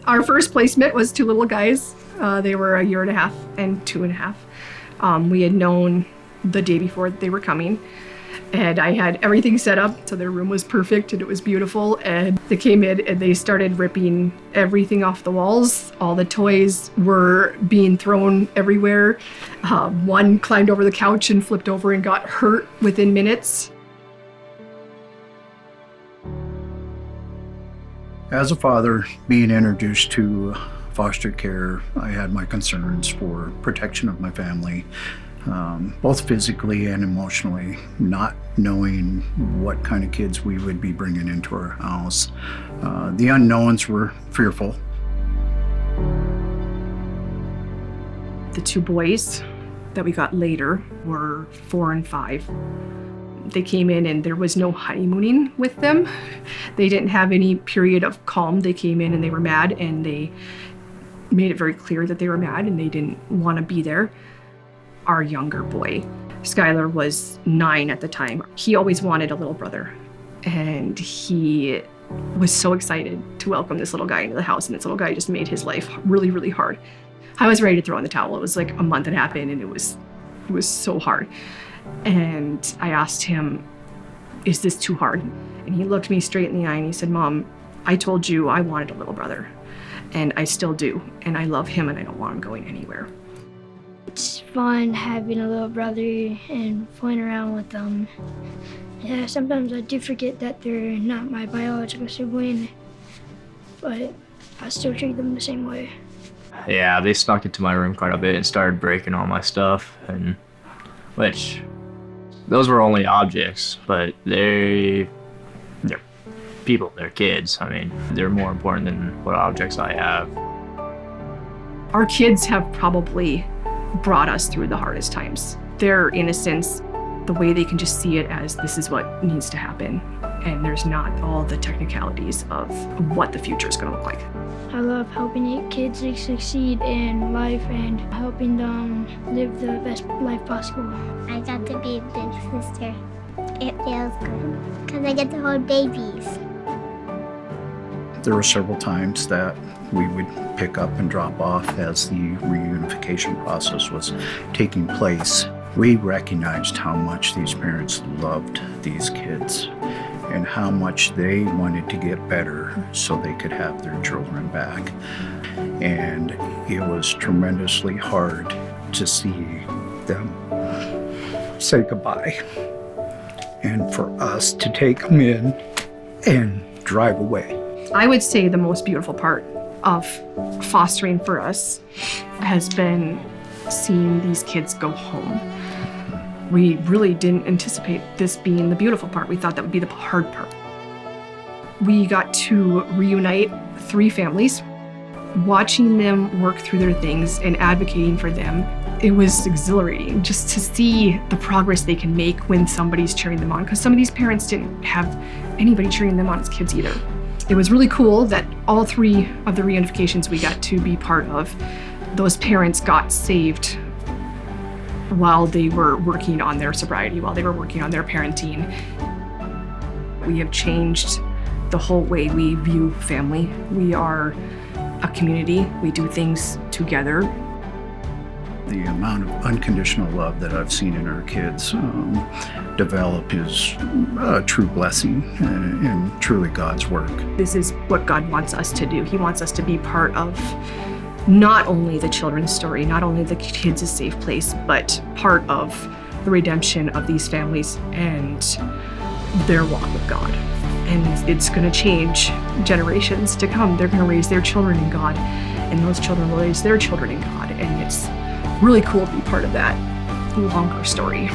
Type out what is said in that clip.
Our first placement was two little guys. They were 1.5 years and 2.5. We had known the day before they were coming, and I had everything set up so their room was perfect and it was beautiful. And they came in and they started ripping everything off the walls. All the toys were being thrown everywhere. One climbed over the couch and flipped over and got hurt within minutes. As a father, being introduced to foster care, I had my concerns for protection of my family, both physically and emotionally, not knowing what kind of kids we would be bringing into our house. The unknowns were fearful. The two boys that we got later were 4 and 5. They came in and there was no honeymooning with them. They didn't have any period of calm. They came in and they were mad, and they made it very clear that they were mad and they didn't want to be there. Our younger boy, Skylar, was 9 at the time. He always wanted a little brother, and he was so excited to welcome this little guy into the house, and this little guy just made his life really, really hard. I was ready to throw in the towel. It was like a month and a half in, and it was so hard. And I asked him, is this too hard? And he looked me straight in the eye and he said, Mom, I told you I wanted a little brother, and I still do. And I love him and I don't want him going anywhere. It's fun having a little brother and playing around with them. Yeah, sometimes I do forget that they're not my biological sibling, but I still treat them the same way. Yeah, they snuck into my room quite a bit and started breaking all my stuff, and which those were only objects, but they're people, they're kids. I mean, they're more important than what objects I have. Our kids have probably brought us through the hardest times. Their innocence, the way they can just see it as this is what needs to happen, and there's not all the technicalities of what the future is going to look like. I love helping kids succeed in life and helping them live the best life possible. I got to be a big sister. It feels good because I get to hold babies. There were several times that we would pick up and drop off as the reunification process was taking place. We recognized how much these parents loved these kids and how much they wanted to get better so they could have their children back. And it was tremendously hard to see them say goodbye and for us to take them in and drive away. I would say the most beautiful part of fostering for us has been seeing these kids go home. We really didn't anticipate this being the beautiful part. We thought that would be the hard part. We got to reunite 3 families. Watching them work through their things and advocating for them, it was exhilarating just to see the progress they can make when somebody's cheering them on, because some of these parents didn't have anybody cheering them on as kids either. It was really cool that all 3 of the reunifications we got to be part of, those parents got saved while they were working on their sobriety, while they were working on their parenting. We have changed the whole way we view family. We are a community. We do things together. The amount of unconditional love that I've seen in our kids develop is a true blessing and truly God's work. This is what God wants us to do. He wants us to be part of not only the children's story, not only the kids' a safe place, but part of the redemption of these families and their walk with God. And it's going to change generations to come. They're going to raise their children in God, and those children will raise their children in God. And it's really cool to be part of that longer story.